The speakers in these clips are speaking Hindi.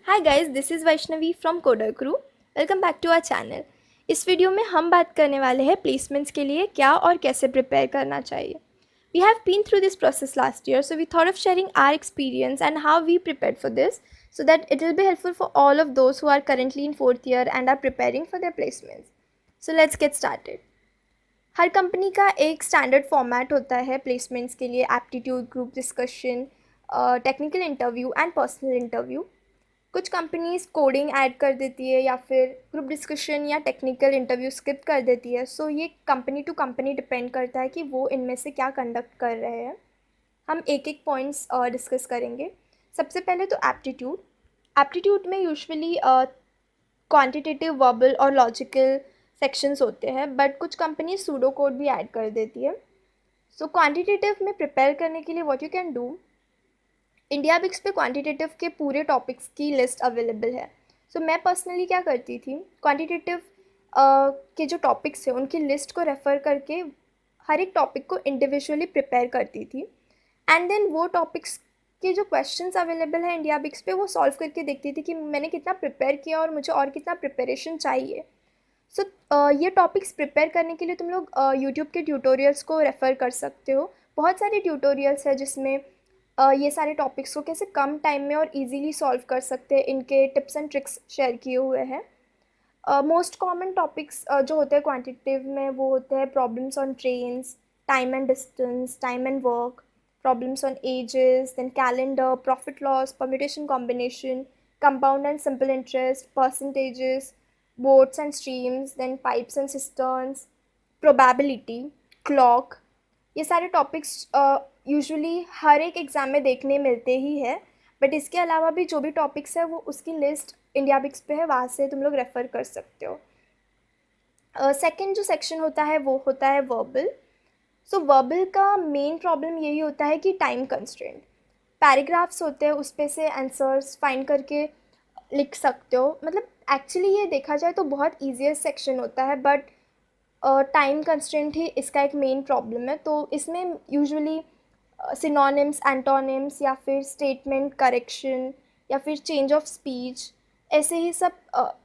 Hi guys, this is Vaishnavi from CoderCrew। Welcome back to our channel. इस वीडियो में हम बात करने वाले हैं प्लेसमेंट्स के लिए क्या और कैसे प्रिपेयर करना चाहिए। We have been through this process last year, so we thought of sharing our experience and how we prepared for this, so that it will be helpful for all of those who are currently in fourth year and are preparing for their placements. So let's get started. Her company का एक स्टैंडर्ड फॉर्मेट होता है प्लेसमेंट्स के लिए: aptitude, group discussion, technical interview and personal interview. कुछ कंपनीज़ कोडिंग ऐड कर देती है या फिर ग्रुप डिस्कशन या टेक्निकल इंटरव्यू स्किप कर देती है। सो ये कंपनी टू कंपनी डिपेंड करता है कि वो इनमें से क्या कंडक्ट कर रहे हैं। हम एक एक पॉइंट्स डिस्कस करेंगे। सबसे पहले तो एप्टीट्यूड। एप्टीट्यूड में यूजुअली क्वांटिटेटिव, वर्बल और लॉजिकल सेक्शंस होते हैं, बट कुछ कंपनी सूडो कोड भी ऐड कर देती है। सो क्वांटिटेटिव में प्रिपेयर करने के लिए what you can do, IndiaBIX पे क्वांटिटेटिव के पूरे टॉपिक्स की लिस्ट अवेलेबल है। सो मैं पर्सनली क्या करती थी, क्वांटिटेटिव के जो टॉपिक्स हैं उनकी लिस्ट को रेफ़र करके हर एक टॉपिक को इंडिविजुअली प्रिपेयर करती थी, एंड देन वो टॉपिक्स के जो क्वेश्चंस अवेलेबल हैं इंडिया बिक्स पे वो सॉल्व करके देखती थी कि मैंने कितना प्रिपेयर किया और मुझे और कितना प्रिपरेशन चाहिए। सो ये टॉपिक्स प्रिपेयर करने के लिए तुम लोग यूट्यूब के ट्यूटोरियल्स को रेफ़र कर सकते हो। बहुत सारे ट्यूटोरियल्स हैं जिसमें ये सारे टॉपिक्स को कैसे कम टाइम में और इजीली सॉल्व कर सकते हैं, इनके टिप्स एंड ट्रिक्स शेयर किए हुए हैं। मोस्ट कॉमन टॉपिक्स जो होते हैं क्वांटिटेटिव में वो होते हैं problems on trains, time and distance, time and work, problems on ages, then calendar, profit loss, permutation combination, compound and simple interest, percentages, boats and streams, then pipes and cisterns, probability, clock. ये सारे टॉपिक्स यूजुअली हर एक एग्ज़ाम में देखने मिलते ही है, बट इसके अलावा भी जो भी टॉपिक्स है वो उसकी लिस्ट इंडिया बिक्स पे है, वहाँ से तुम लोग रेफ़र कर सकते हो। सेकंड जो सेक्शन होता है वो होता है वर्बल। सो वर्बल का मेन प्रॉब्लम यही होता है कि टाइम कंस्ट्रेंट। पैराग्राफ्स होते हैं, उस पे से आंसर्स फाइंड करके लिख सकते हो। मतलब एक्चुअली ये देखा जाए तो बहुत ईजीएस्ट सेक्शन होता है, बट टाइम कंस्ट्रेंट ही इसका एक मेन प्रॉब्लम है। तो इसमें यूजुअली सिनोनिम्स, एंटोनिम्स या फिर स्टेटमेंट करेक्शन या फिर चेंज ऑफ स्पीच, ऐसे ही सब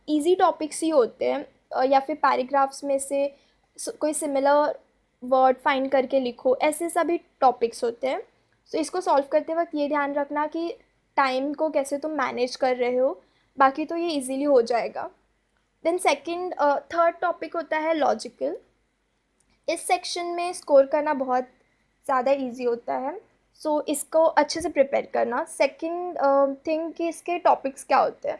इजी टॉपिक्स ही होते हैं। या फिर पैराग्राफ्स में से कोई सिमिलर वर्ड फाइंड करके लिखो, ऐसे सभी टॉपिक्स होते हैं। सो इसको सॉल्व करते वक्त ये ध्यान रखना कि टाइम को कैसे तुम मैनेज कर रहे हो, बाकी तो ये इजीली हो जाएगा। देन सेकंड थर्ड टॉपिक होता है लॉजिकल। इस सेक्शन में स्कोर करना बहुत ज़्यादा इजी होता है, सो इसको अच्छे से प्रिपेयर करना। सेकंड थिंग कि इसके टॉपिक्स क्या होते हैं,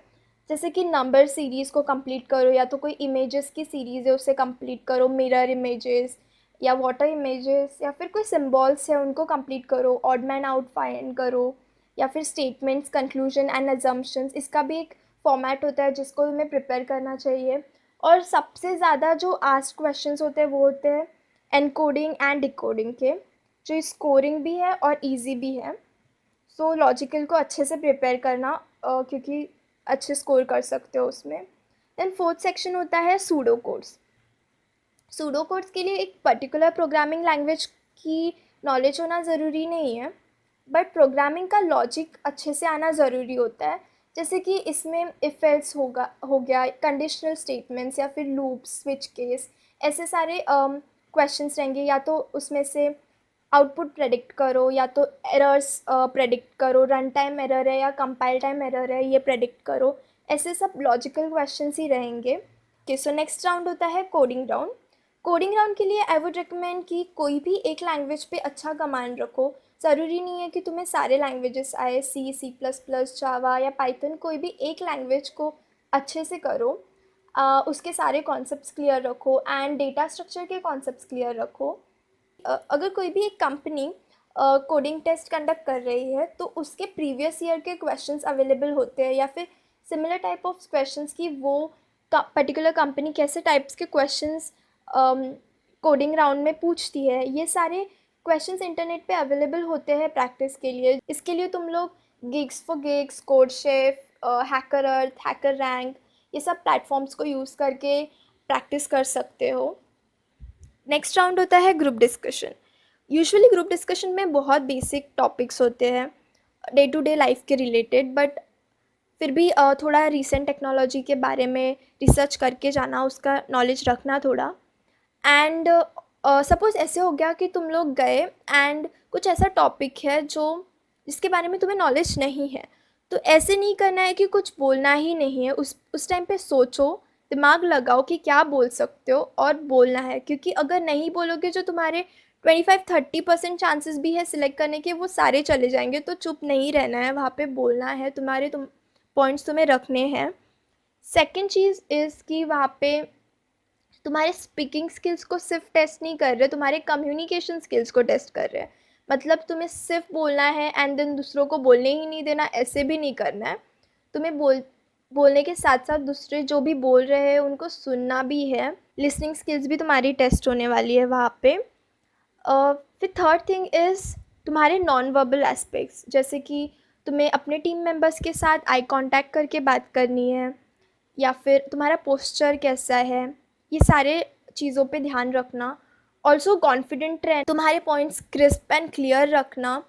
जैसे कि नंबर सीरीज़ को कंप्लीट करो, या तो कोई इमेजेस की सीरीज़ है उसे कंप्लीट करो, मिरर इमेजेस या वाटर इमेजेस, या फिर कोई सिम्बॉल्स है उनको कंप्लीट करो, ऑड मैन आउट फाइंड करो, या फिर स्टेटमेंट्स, कंक्लूजन एंड अजम्पशंस। इसका भी एक फॉर्मेट होता है जिसको हमें प्रिपेयर करना चाहिए। और सबसे ज़्यादा जो आस्क्ड क्वेश्चंस होते हैं वो होते हैं एनकोडिंग एंड डिकोडिंग के, जो स्कोरिंग भी है और इजी भी है। सो लॉजिकल को अच्छे से प्रिपेयर करना, क्योंकि अच्छे स्कोर कर सकते हो उसमें। देन फोर्थ सेक्शन होता है सूडो कोड्स। सूडो कोड्स के लिए एक पर्टिकुलर प्रोग्रामिंग लैंग्वेज की नॉलेज होना ज़रूरी नहीं है, बट प्रोग्रामिंग का लॉजिक अच्छे से आना ज़रूरी होता है। जैसे कि इसमें इफ एल्स हो गया, कंडीशनल स्टेटमेंट्स या फिर लूप्स, स्विच केस, ऐसे सारे क्वेश्चंस रहेंगे। या तो उसमें से आउटपुट प्रेडिक्ट करो, या तो एरर्स प्रेडिक्ट करो, रन टाइम एरर है या कंपाइल टाइम एरर है ये प्रेडिक्ट करो, ऐसे सब लॉजिकल क्वेश्चंस ही रहेंगे। ओके, सो नेक्स्ट राउंड होता है कोडिंग राउंड। कोडिंग राउंड के लिए आई वुड रिकमेंड कि कोई भी एक लैंग्वेज पे अच्छा कमांड रखो। ज़रूरी नहीं है कि तुम्हें सारे लैंग्वेजेस आए, C++, जावा या पाइथन, कोई भी एक लैंग्वेज को अच्छे से करो। उसके सारे कॉन्सेप्ट्स क्लियर रखो एंड डेटा स्ट्रक्चर के कॉन्सेप्ट्स क्लियर रखो। अगर कोई भी एक कंपनी कोडिंग टेस्ट कंडक्ट कर रही है तो उसके प्रीवियस ईयर के क्वेश्चंस अवेलेबल होते हैं, या फिर सिमिलर टाइप ऑफ क्वेश्चंस की वो पर्टिकुलर कंपनी कैसे टाइप्स के क्वेश्चंस कोडिंग राउंड में पूछती है, ये सारे क्वेश्चंस इंटरनेट पे अवेलेबल होते हैं प्रैक्टिस के लिए। इसके लिए तुम लोग gigs for gigs, CodeChef, hacker earth, hacker rank, ये सब प्लेटफॉर्म्स को यूज़ करके प्रैक्टिस कर सकते हो। नेक्स्ट राउंड होता है group discussion. Usually group discussion में बहुत बेसिक टॉपिक्स होते हैं डे टू डे लाइफ के रिलेटेड, बट फिर भी थोड़ा रिसेंट टेक्नोलॉजी के बारे में रिसर्च करके जाना, उसका नॉलेज रखना थोड़ा। एंड सपोज़ ऐसे हो गया कि तुम लोग गए एंड कुछ ऐसा टॉपिक है जो जिसके बारे में तुम्हें नॉलेज नहीं है, तो ऐसे नहीं करना है कि कुछ बोलना ही नहीं है। उस टाइम पे सोचो, दिमाग लगाओ कि क्या बोल सकते हो और बोलना है, क्योंकि अगर नहीं बोलोगे जो तुम्हारे 25-30% चांसेस भी है सिलेक्ट करने के, वो सारे चले जाएंगे। तो चुप नहीं रहना है, वहाँ पे बोलना है, तुम पॉइंट्स तुम्हें रखने हैं। सेकेंड चीज़ इज़ कि वहाँ पे तुम्हारे स्पीकिंग स्किल्स को सिर्फ टेस्ट नहीं कर रहे, तुम्हारे कम्युनिकेशन स्किल्स को टेस्ट कर रहे हैं। मतलब तुम्हें सिर्फ बोलना है एंड देन दूसरों को बोलने ही नहीं देना, ऐसे भी नहीं करना है। तुम्हें बोलने के साथ साथ दूसरे जो भी बोल रहे हैं उनको सुनना भी है। लिसनिंग स्किल्स भी तुम्हारी टेस्ट होने वाली है वहाँ पे। फिर थर्ड थिंग इज़ तुम्हारे नॉन वर्बल एस्पेक्ट्स, जैसे कि तुम्हें अपने टीम मेंबर्स के साथ आई कांटेक्ट करके बात करनी है, या फिर तुम्हारा पोस्चर कैसा है, ये सारे चीज़ों पे ध्यान रखना। ऑल्सो कॉन्फिडेंट रहे, तुम्हारे पॉइंट्स क्रिस्प एंड क्लियर रखना।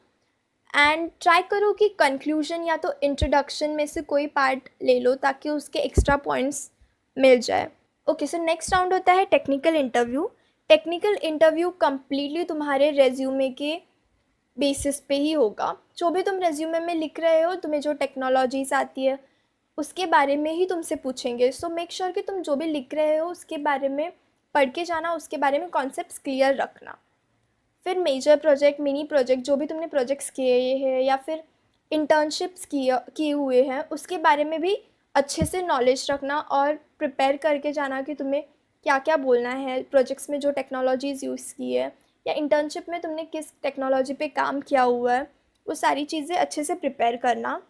एंड ट्राई करो कि कंक्लूजन या तो इंट्रोडक्शन में से कोई पार्ट ले लो ताकि उसके एक्स्ट्रा पॉइंट्स मिल जाए। ओके, सो नेक्स्ट राउंड होता है technical interview. Technical interview completely तुम्हारे रेज्यूमे के बेसिस पे ही होगा। जो भी तुम रेज्यूमे में लिख रहे हो, तुम्हें जो टेक्नोलॉजीज़ आती है उसके बारे में ही तुमसे पूछेंगे। सो मेक श्योर कि तुम जो भी लिख रहे हो उसके बारे में पढ़ के जाना, उसके बारे में कॉन्सेप्ट्स क्लियर रखना। फिर मेजर प्रोजेक्ट, मिनी प्रोजेक्ट, जो भी तुमने प्रोजेक्ट्स किए हैं या फिर इंटर्नशिप्स किए हुए हैं, उसके बारे में भी अच्छे से नॉलेज रखना और प्रिपेयर करके जाना कि तुम्हें क्या क्या बोलना है। प्रोजेक्ट्स में जो टेक्नोलॉजीज़ यूज़ की है या इंटर्नशिप में तुमने किस टेक्नोलॉजी पे काम किया हुआ है, वो सारी चीज़ें अच्छे से प्रिपेयर करना।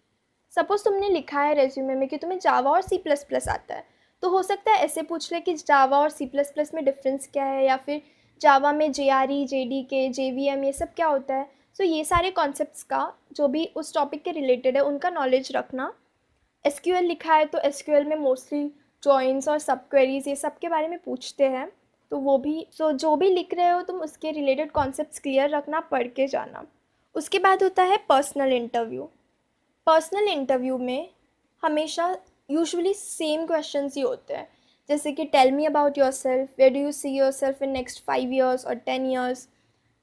सपोज़ तुमने लिखा है रेज्यूमे में कि तुम्हें जावा और C++ आता है, तो हो सकता है ऐसे पूछ ले कि जावा और C++ में डिफरेंस क्या है, या फिर जावा में JRE, JDK, JVM ये सब क्या होता है। सो ये सारे कॉन्सेप्ट्स का जो भी उस टॉपिक के रिलेटेड है उनका नॉलेज रखना। SQL लिखा है तो SQL में मोस्टली जॉइंस और सब क्वेरीज ये सब के बारे में पूछते हैं, तो वो भी। सो जो भी लिख रहे हो तुम उसके रिलेटेड कॉन्सेप्ट्स क्लियर रखना, पढ़ के जाना। उसके बाद होता है पर्सनल इंटरव्यू। पर्सनल इंटरव्यू में हमेशा यूजुअली सेम क्वेश्चंस ही होते हैं, जैसे कि tell me about yourself, where do you see yourself in next 5 years और 10 years,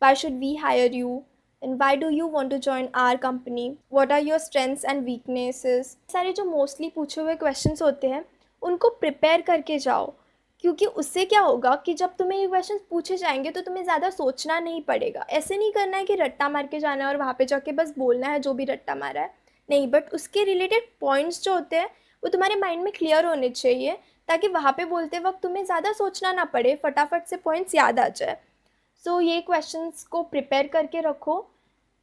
why should we hire you, and why do you want to join our company, what are your strengths and weaknesses. सारे जो मोस्टली पूछे हुए क्वेश्चंस होते हैं उनको प्रिपेयर करके जाओ, क्योंकि उससे क्या होगा कि जब तुम्हें ये क्वेश्चंस पूछे जाएंगे तो तुम्हें ज़्यादा सोचना नहीं पड़ेगा। ऐसे नहीं करना है कि रट्टा मार के जाना है और वहाँ पे जाके बस बोलना है जो भी रट्टा मारा है, नहीं, बट उसके रिलेटेड पॉइंट्स जो होते हैं वो तुम्हारे माइंड में क्लियर होने चाहिए, ताकि वहाँ पे बोलते वक्त तुम्हें ज़्यादा सोचना ना पड़े, फटाफट से पॉइंट्स याद आ जाए। सो ये क्वेश्चंस को प्रिपेयर करके रखो।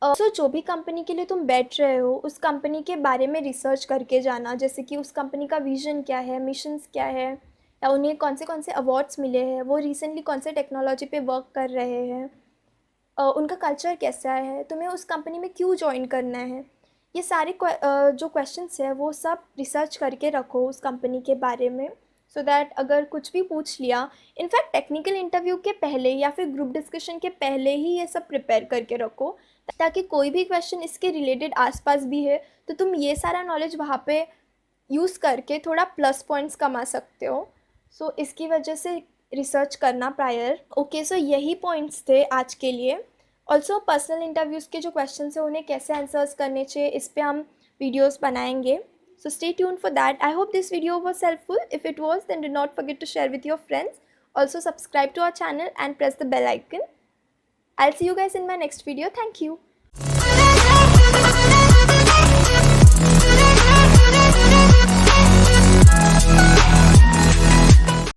सो जो भी कंपनी के लिए तुम बैठ रहे हो उस कंपनी के बारे में रिसर्च करके जाना, जैसे कि उस कंपनी का विजन क्या है, मिशंस क्या है, या उन्हें कौन से अवार्ड्स मिले हैं, वो रिसेंटली कौन से टेक्नोलॉजी पे वर्क कर रहे हैं, उनका कल्चर कैसा है, तुम्हें उस कंपनी में क्यों ज्वाइन करना है। ये सारे जो क्वेश्चंस है वो सब रिसर्च करके रखो उस कंपनी के बारे में, सो दैट अगर कुछ भी पूछ लिया, इनफैक्ट टेक्निकल इंटरव्यू के पहले या फिर ग्रुप डिस्कशन के पहले ही ये सब प्रिपेयर करके रखो, ताकि कोई भी क्वेश्चन इसके रिलेटेड आसपास भी है तो तुम ये सारा नॉलेज वहाँ पे यूज़ करके थोड़ा प्लस पॉइंट्स कमा सकते हो। सो इसकी वजह से रिसर्च करना प्रायर। ओके, सो यही पॉइंट्स थे आज के लिए। ऑल्सो पर्सनल इंटरव्यूज़ के जो क्वेश्चन है उन्हें कैसे आंसर्स करने चाहिए इस पर हम वीडियोज़ बनाएंगे। So stay tuned for that. I hope this video was helpful. If it was, then do not forget to share with your friends. Also subscribe to our channel and press the bell icon. I'll see you guys in my next video. Thank you.